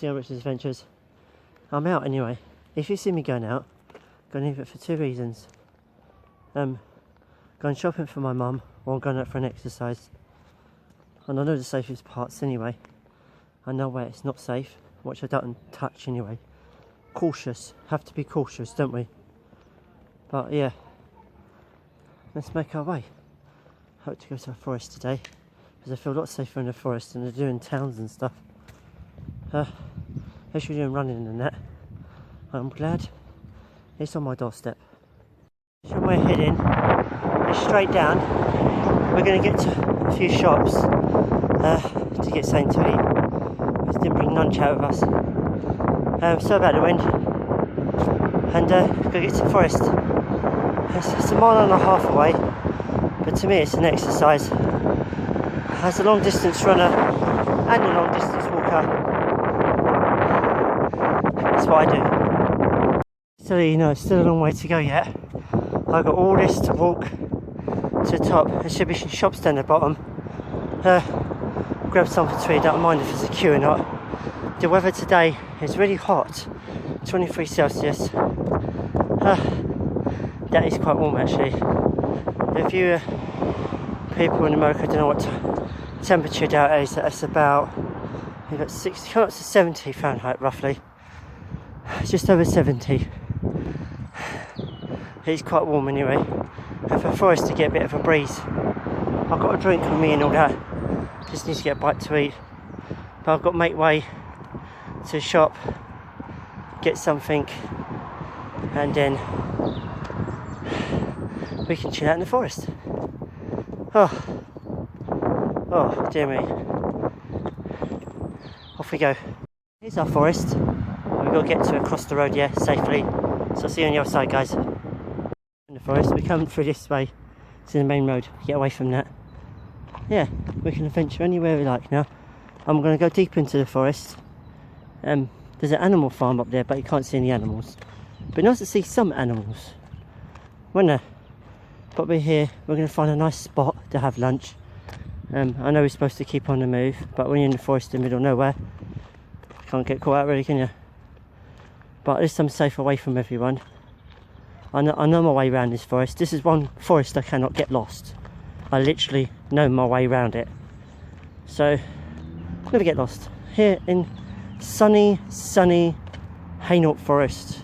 once again, Richard's Adventures. I'm out anyway. If you see me going out, I'm going to leave it for two reasons. Going shopping for my mum, or I'm going out for an exercise. And I know the safest parts anyway. I know where it's not safe, which I don't touch anyway. Cautious. Have to be cautious, don't we? But yeah, let's make our way. Hope to go to a forest today, because I feel a lot safer in the forest than I do in towns and stuff. As you're doing running and that, I'm glad it's on my doorstep. So we're heading, it's straight down. We're going to get to a few shops to get something to eat. Just didn't bring lunch out with us. So about the wind, and go get to the forest. It's a mile and a half away, but to me it's an exercise. As a long distance runner and a long distance walker, that's what I do. So you know, it's still a long way to go yet. I've got all this to walk to the top. There should be some shops down the bottom. Grab something to eat, don't mind if there's a queue or not. The weather today is really hot, 23 Celsius. That is quite warm actually. If you people in America don't know what temperature that is, that's about, you've got 60, come up to 70 Fahrenheit roughly. Just over 70. It's quite warm anyway. And for forest to get a bit of a breeze. I've got a drink with me and all that. Just need to get a bite to eat. But I've got to make way to the shop, get something, and then we can chill out in the forest. Oh dear me. Off we go. Here's our forest. We've got to get to across the road, yeah, safely. So I'll see you on the other side, guys. In the forest, we're coming through this way to the main road. Get away from that. Yeah, we can adventure anywhere we like now. I'm going to go deep into the forest. There's an animal farm up there, but you can't see any animals. But nice to see some animals. But we're here. We're going to find a nice spot to have lunch. I know we're supposed to keep on the move, but when you're in the forest in the middle of nowhere, you can't get caught out really, can you? But at least I'm safe away from everyone. I know my way around this forest. This is one forest I cannot get lost. I literally know my way around it. So, never get lost. Here in sunny Hainult Forest.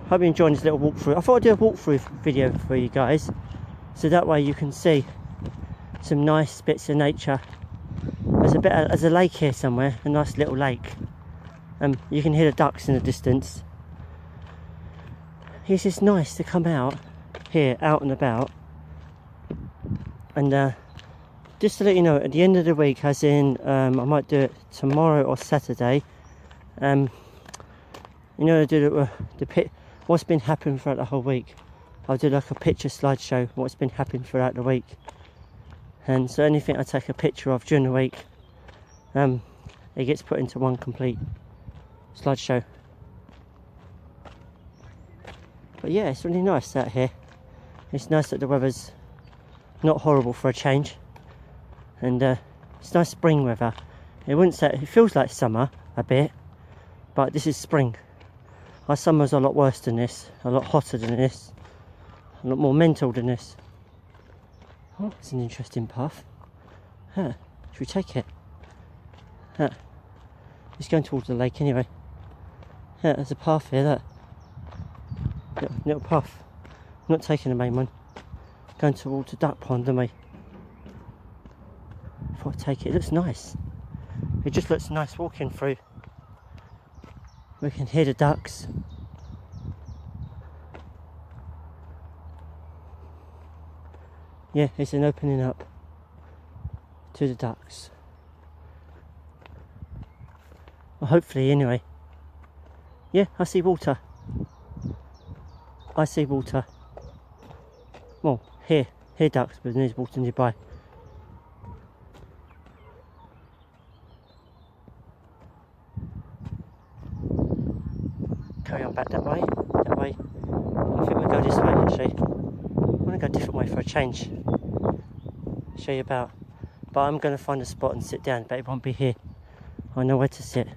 Hope you're enjoying this little walkthrough. I thought I'd do a walkthrough video for you guys, so that way you can see some nice bits of nature. There's a lake here somewhere, a nice little lake. You can hear the ducks in the distance. It's just nice to come out here, out and about. And just to let you know, at the end of the week, as in I might do it tomorrow or Saturday, you know, I do what's been happening throughout the whole week. I'll do like a picture slideshow, what's been happening throughout the week. And so anything I take a picture of during the week, it gets put into one complete slideshow. But yeah, it's really nice out here. It's nice that the weather's not horrible for a change, and it's nice spring weather. It wouldn't say, it feels like summer a bit, but this is spring. Our summers are a lot worse than this, a lot hotter than this, a lot more mental than this. Oh, it's an interesting path. Should we take it? It's going towards the lake anyway. There's a path here, look. Little path. I'm not taking the main one. Going towards the duck pond, aren't we? If I take it, it looks nice. It just looks nice walking through. We can hear the ducks. Yeah, it's an opening up to the ducks. Well, hopefully, anyway. Yeah, I see water. I see water. Well, here ducks, but there's water nearby. Carry on back that way. I think we'll go this way actually. I want to go a different way for a change. Show you about. But I'm going to find a spot and sit down, but it won't be here. I know where to sit.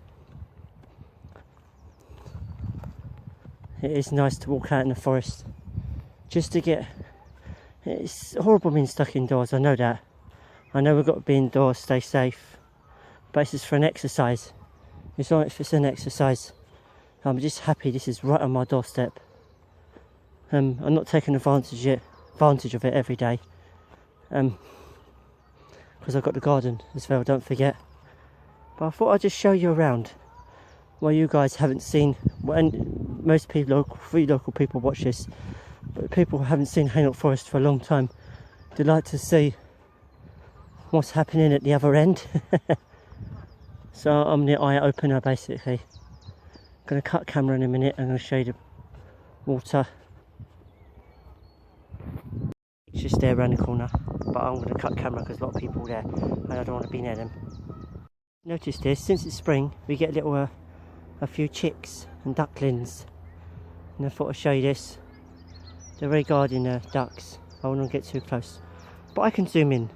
it is nice to walk out in the forest. Just to get... It's horrible being stuck indoors, I know that. I know we've got to be indoors, stay safe. But this is for an exercise. It's not if it's an exercise. I'm just happy this is right on my doorstep. I'm not taking advantage of it every day. Because I've got the garden as well, don't forget. But I thought I'd just show you around. Well, you guys haven't seen, and most people, free local people watch this, but people who haven't seen Hainult Forest for a long time, they like to see what's happening at the other end. So I'm the eye opener basically. I'm going to cut camera in a minute. I'm going to show you the water. It's just there around the corner, but I'm going to cut camera because a lot of people are there and I don't want to be near them. Notice this, since it's spring we get a few chicks and ducklings, and I thought I'd show you this. They're very guarding ducks. I won't get too close, but I can zoom in.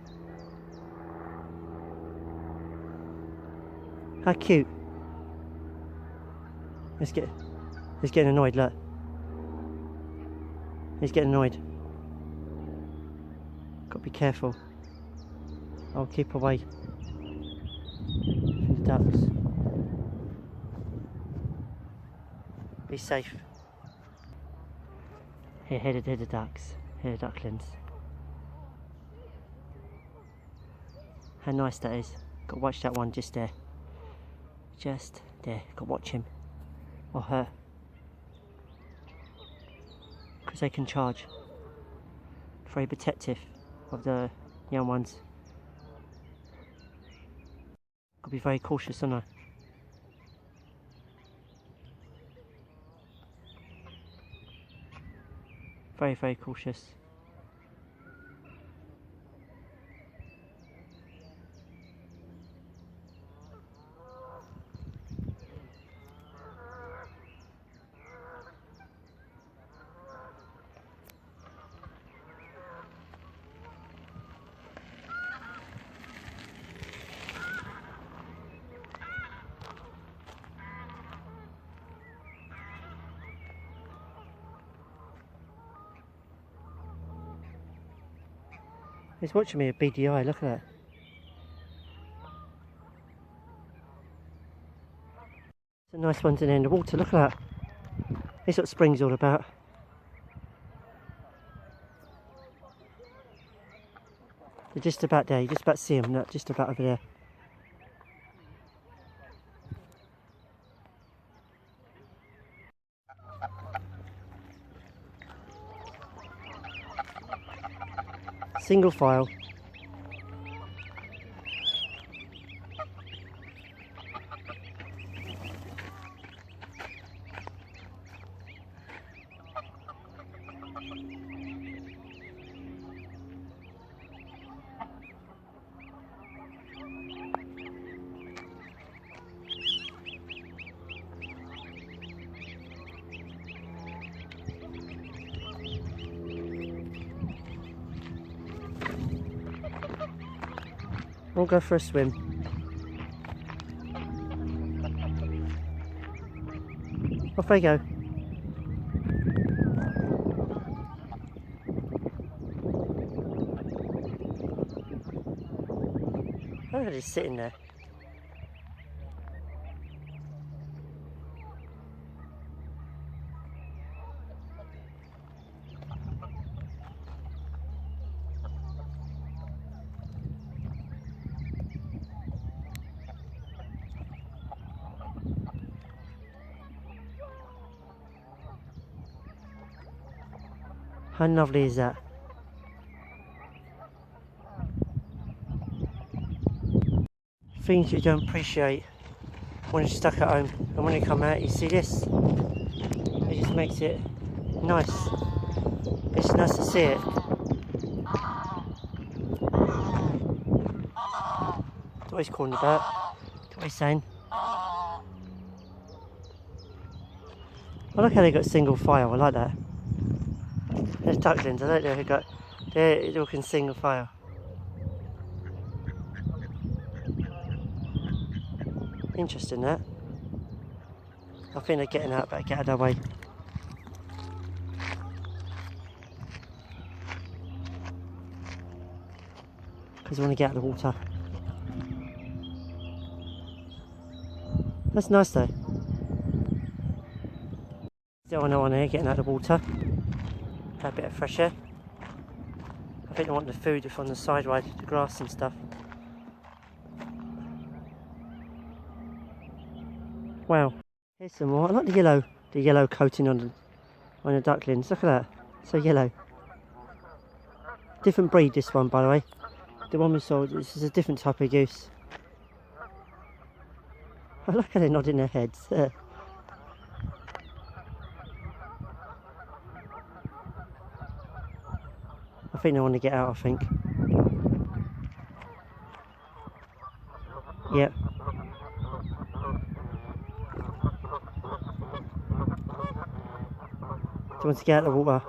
How cute. He's getting annoyed, look. He's getting annoyed. Got to be careful. I'll keep away from the ducks. Be safe. Here the ducks. Here the ducklings. How nice that is. Got to watch that one just there. Just there. Got to watch him. Or her. Because they can charge. Very protective of the young ones. Got to be very cautious, don't I? Very, very cautious. He's watching me with beady eye, look at that. It's a nice one to end the water, look at that. This is what spring's all about. They're just about there, you just about see them, look, just about over there. Single file. We'll go for a swim. Off they go. Oh, they're just sitting there. How lovely is that? Things you don't appreciate when you're stuck at home, and when you come out you see this. It just makes it nice. It's nice to see it. That's what he's calling about. That's what he's saying. I like how they got single file, I like that. There's ducklings, I don't know who got. They're looking single file. Interesting that. I think they're getting out, but get out of their way. because I want to get out of the water. That's nice though. Still on on here, getting out of the water. Had a bit of fresh air. I think I want the food from the sideway, the grass and stuff. Wow. Here's some more. I like the yellow coating on the ducklings. Look at that. So yellow. Different breed this one, by the way. The one we saw, this is a different type of goose. I like how they're nodding their heads. I think they want to get out, I think. Yep. They want to get out of the water.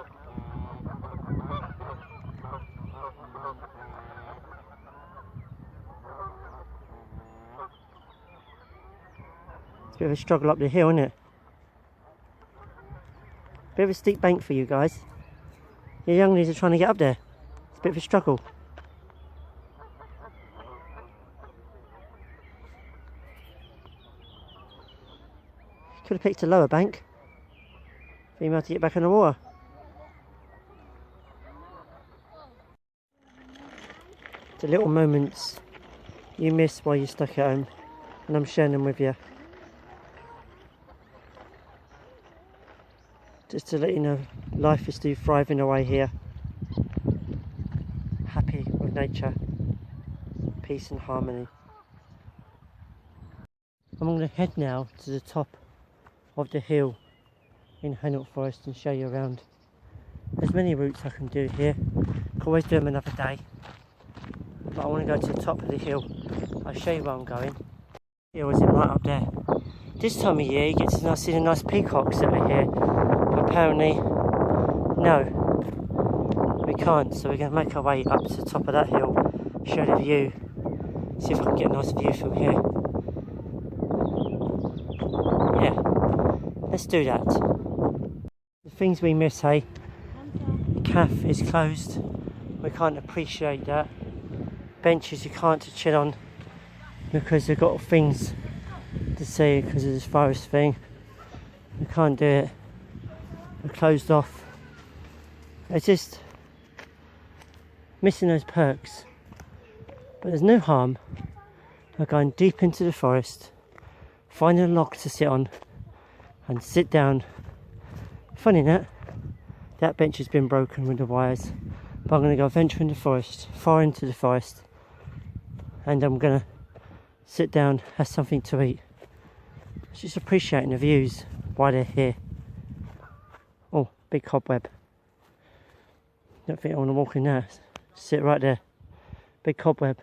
It's a bit of a struggle up the hill, isn't it? Bit of a steep bank for you guys. Your younglies are trying to get up there. It's a bit of a struggle. Could have picked a lower bank. Female to get back in the water. The little moments you miss while you're stuck at home, and I'm sharing them with you. Just to let you know, life is still thriving away here. Happy with nature, peace and harmony. I'm going to head now to the top of the hill in Hainult Forest and show you around. There's many routes I can do here. Can always do them another day. But I want to go to the top of the hill. I'll show you where I'm going. The hill is right up there. This time of year you get to see the nice peacocks that are here. Apparently, no, we can't, so we're going to make our way up to the top of that hill, show the view, see if I can get a nice view from here. Yeah, let's do that. The things we miss, hey? The cafe is closed, we can't appreciate that. Benches you can't to chill on because they've got things to see because of this virus thing. We can't do it. We're closed off. It's just missing those perks. But there's no harm of going deep into the forest, finding a log to sit on and sit down. Funny that bench has been broken with the wires, but I'm going to go venture in the forest, far into the forest, and I'm going to sit down, have something to eat. Just appreciating the views while they're here. Oh, big cobweb. Don't think I want to walk in there. Sit right there. Big cobweb.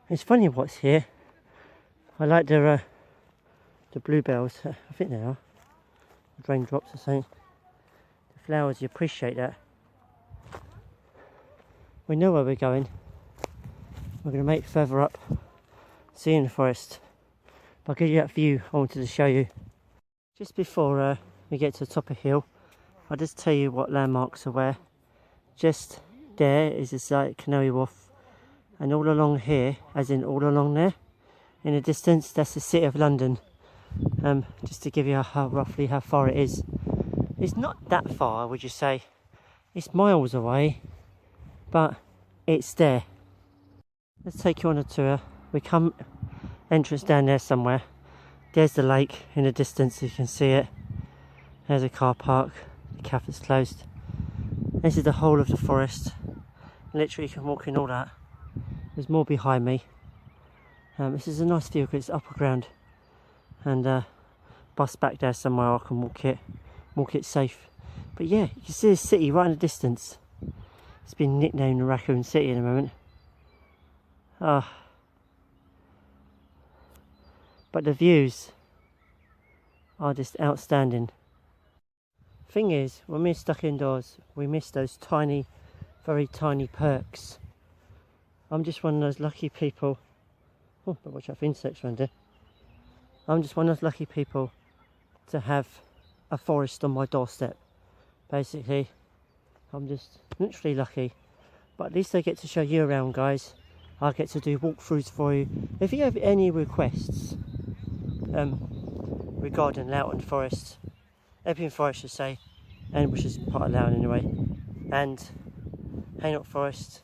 It's funny what's here. I like the bluebells. I think they are. Raindrops or something. The flowers, you appreciate that. We know where we're going. We're going to make further up. See you in the forest. I'll give you that view I wanted to show you. Just before we get to the top of the hill, I'll just tell you what landmarks are where. Just there is this Canary Wharf, and all along here, as in all along there, in the distance, that's the City of London. Just to give you roughly how far it is. It's not that far, would you say? It's miles away, but it's there. Let's take you on a tour. We come entrance down there somewhere. There's the lake in the distance, you can see it. There's a car park, the cafe's closed. This is the whole of the forest. Literally you can walk in all that. There's more behind me. This is a nice view because it's upper ground. And bus back there somewhere I can walk it safe. But yeah, you can see the city right in the distance. It's been nicknamed the Raccoon City in a moment. But the views are just outstanding. Thing is, when we're stuck indoors, we miss those tiny, very tiny perks. I'm just one of those lucky people. Oh, but watch out for insects around here. I'm just one of those lucky people to have a forest on my doorstep. Basically, I'm just literally lucky. But at least I get to show you around, guys. I get to do walkthroughs for you. If you have any requests regarding Loughton Forest, Epping Forest I should say, and which is part of Loughton anyway, and Hainult Forest,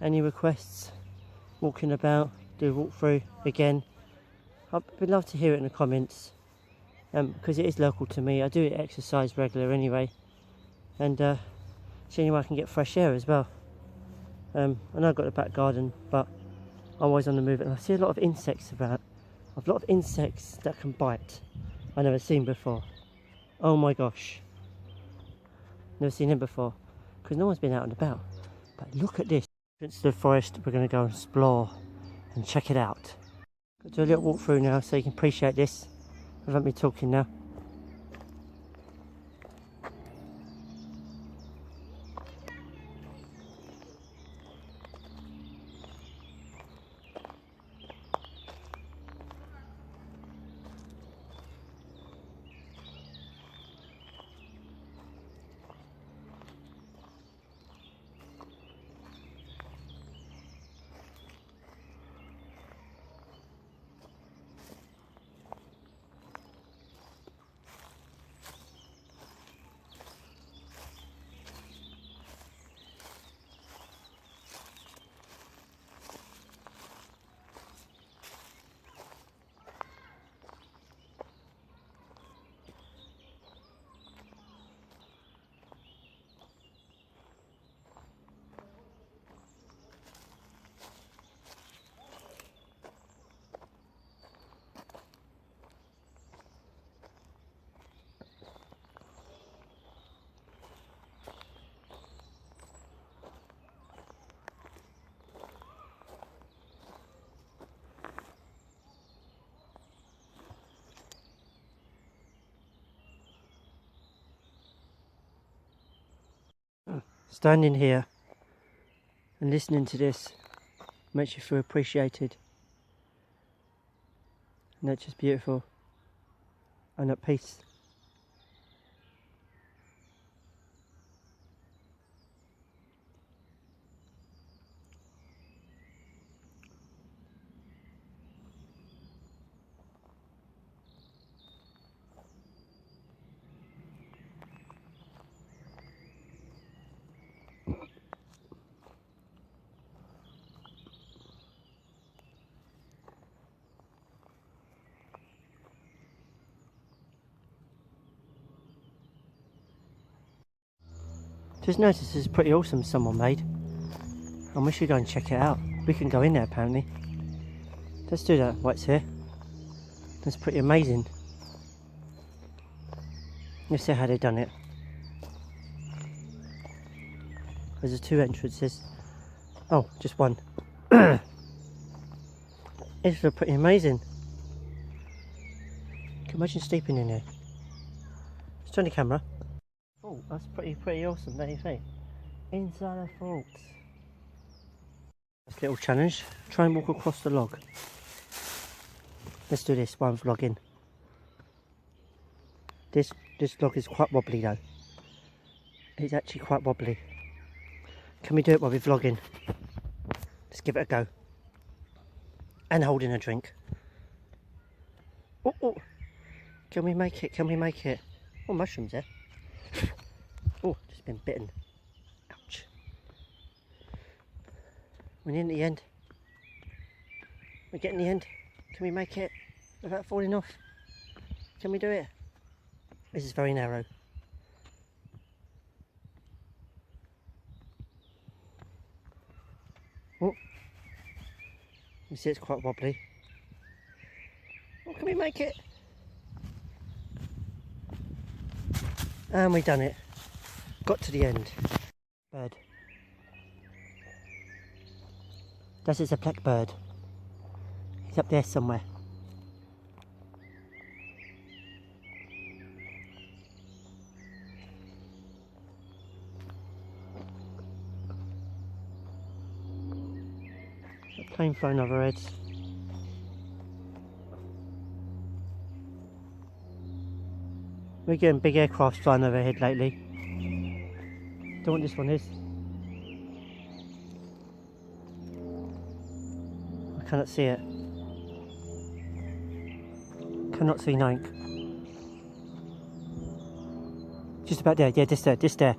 any requests, walking about, do a walkthrough again, I'd love to hear it in the comments, because it is local to me. I do exercise regular anyway, and it's the only way I can get fresh air as well. I know I've got a back garden, but I'm always on the move, and I see a lot of insects about. I've a lot of insects that can bite I've never seen before. Oh my gosh, never seen him before, because no one's been out and about. But look at this. Into the forest, we're going to go and explore and check it out. I'll do a little walk through now so you can appreciate this without me talking now. Standing here and listening to this makes you feel appreciated. Nature's beautiful and at peace. Just noticed this is pretty awesome someone made, and we should go and check it out. We can go in there apparently. Let's do that while it's here. That's pretty amazing. Let's see how they've done it. There's 2 entrances. Oh, just one. It's pretty amazing. Can you imagine sleeping in here? Let's turn the camera. Oh, that's pretty awesome, don't you think? Inside a vault. This little challenge. Try and walk across the log. Let's do this while I'm vlogging. This log is quite wobbly though. It's actually quite wobbly. Can we do it while we're vlogging? Let's give it a go. And holding a drink. Oh, oh. Can we make it? Can we make it? Oh, mushrooms there. Oh, just been bitten. Ouch. We're near the end. We're getting the end. Can we make it without falling off? Can we do it? This is very narrow. Oh, you see it's quite wobbly. Oh, can we make it? And we've done it. Got to the end. Bird. This is a blackbird. He's up there somewhere. A plane flying over our heads. We're getting big aircraft flying overhead lately. Don't know what this one is. cannot see it. Cannot see Nank. Just about there, yeah, just there, just there.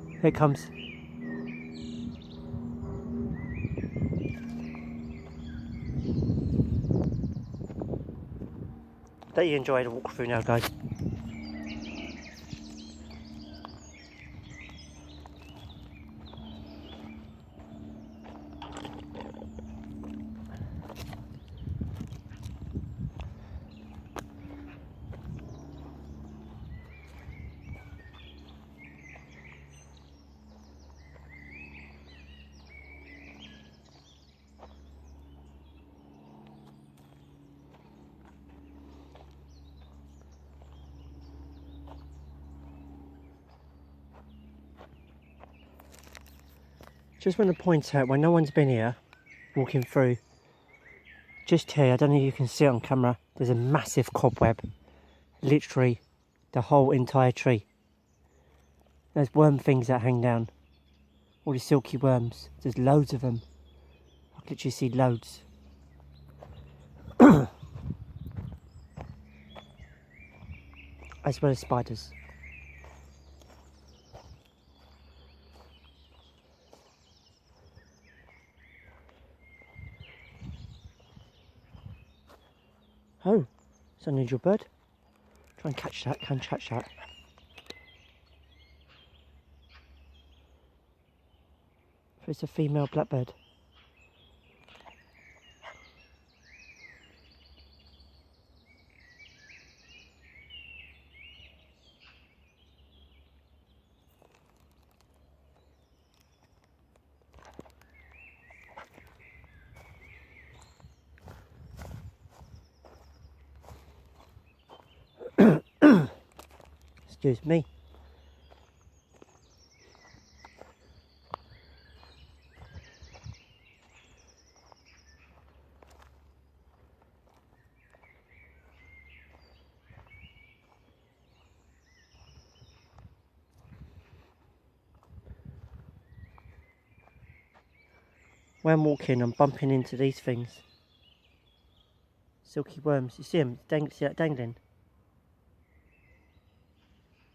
Here it comes. That you enjoy the walk through now, guys. Just want to point out, when no one's been here, walking through, just here, I don't know if you can see it on camera, there's a massive cobweb, literally the whole entire tree. There's worm things that hang down, all the silky worms, there's loads of them, I can literally see loads. As well as spiders. Oh, it's an unusual bird. Try and catch that, can catch that. If it's a female blackbird. Excuse me. When I'm walking, I'm bumping into these things. Silky worms. You see them? See that dangling?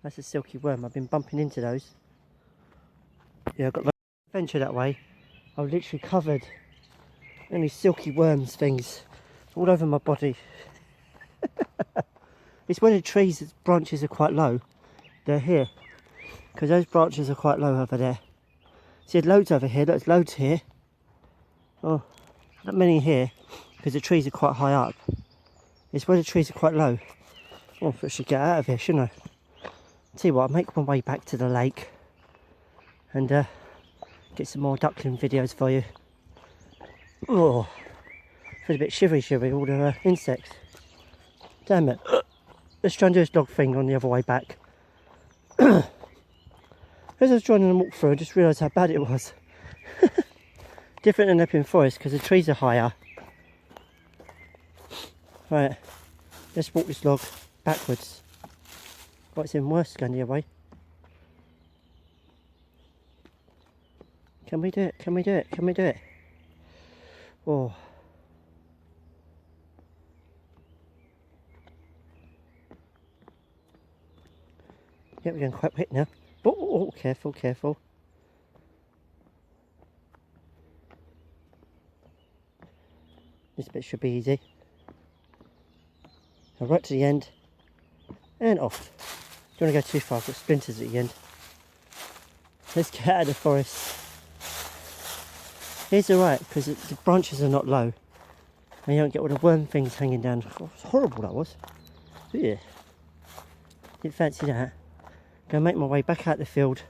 That's a silky worm. I've been bumping into those. Yeah, I've got my venture that way. I was literally covered in these silky worms things all over my body. It's when the trees' branches are quite low. They're here. Because those branches are quite low over there. See, there's loads over here. There's loads here. Oh, not many here. Because the trees are quite high up. It's where the trees are quite low. Oh, I should get out of here, shouldn't I? Tell you what, I'll make my way back to the lake and get some more duckling videos for you. Oh, feel a bit shivery, all the insects. Damn it. Let's try and do this dog thing on the other way back. As I was trying to walk through, I just realised how bad it was. Different than up in forest because the trees are higher. Right, let's walk this log backwards. Oh, it's even worse going the other way. Can we do it? Can we do it? Can we do it? Oh. Yeah, we're going quite quick now. Oh, careful, careful. This bit should be easy. Now right to the end and off. Don't want to go too far, I've got splinters at the end. Let's get out of the forest. Here's alright because the branches are not low and you don't get all the worm things hanging down. Oh, it's horrible that was. Yeah. Didn't fancy that. Gonna make my way back out the field.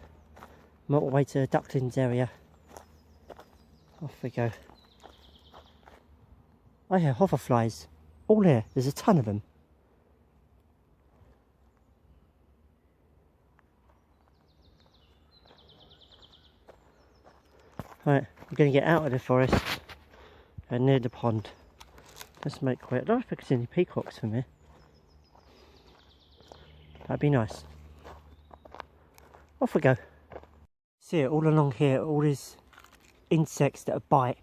Make my way to the ducklings area. Off we go. I hear hoverflies. All here, there's a ton of them. Right, we're going to get out of the forest and near the pond. Let's make way. I don't know if I can see any peacocks from here. That'd be nice. Off we go. See it all along here, all these insects that bite.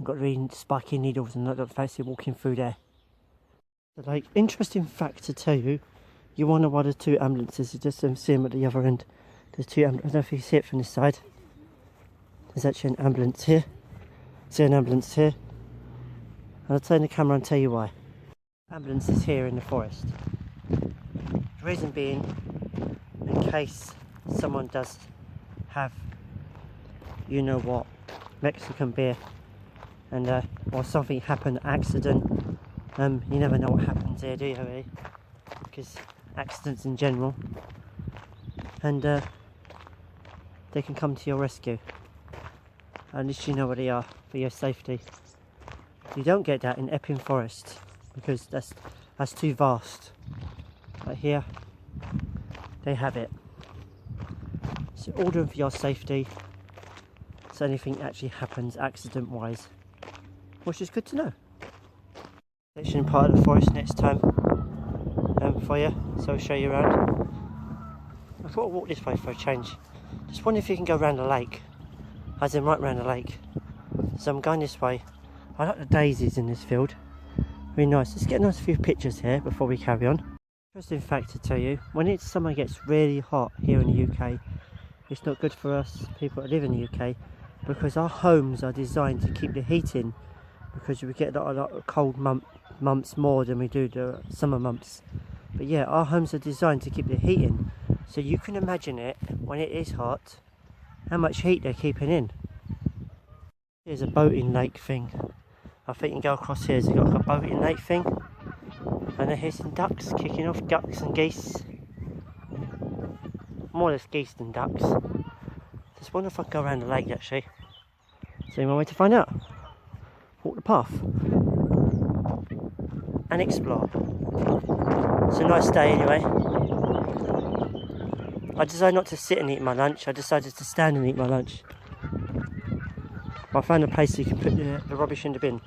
and got really spiky needles and looked fancy walking through there. So, like, interesting fact to tell you, you wonder why the 2 ambulances, you just see them at the other end. There's 2 ambulances, I don't know if you see it from this side. There's actually an ambulance here. See an ambulance here. And I'll turn the camera and tell you why. Ambulance is here in the forest. The reason being, in case someone does have, you know what, Mexican beer, and or something happened, accident. You never know what happens here, do you, really? Because accidents in general, and they can come to your rescue. At least you know where they are for your safety. You don't get that in Epping Forest because that's too vast. But here, they have it. So order them for your safety, so anything actually happens accident-wise, which is good to know. Section part of the forest next time for you, so I'll show you around. I thought I'd walk this way for a change. Just wonder if you can go around the lake, as in right around the lake. So I'm going this way. I like the daisies in this field, really nice. Let's get a nice few pictures here before we carry on. Interesting fact to tell you, when summer gets really hot here in the UK, it's not good for us people that live in the UK, because our homes are designed to keep the heat in, because we get a lot of cold months more than we do the summer months. But yeah, our homes are designed to keep the heat in, so you can imagine it when it is hot, how much heat they're keeping in. Here's a boating lake thing. I think you can go across here, so you've got a boating lake thing, and then here's some ducks kicking off, ducks and geese. More or less geese than ducks. Just wonder if I can go around the lake actually. So you want me to find out? Walk the path and explore. It's a nice day anyway. I decided not to sit and eat my lunch, I decided to stand and eat my lunch. I found a place you can put the rubbish in the bin.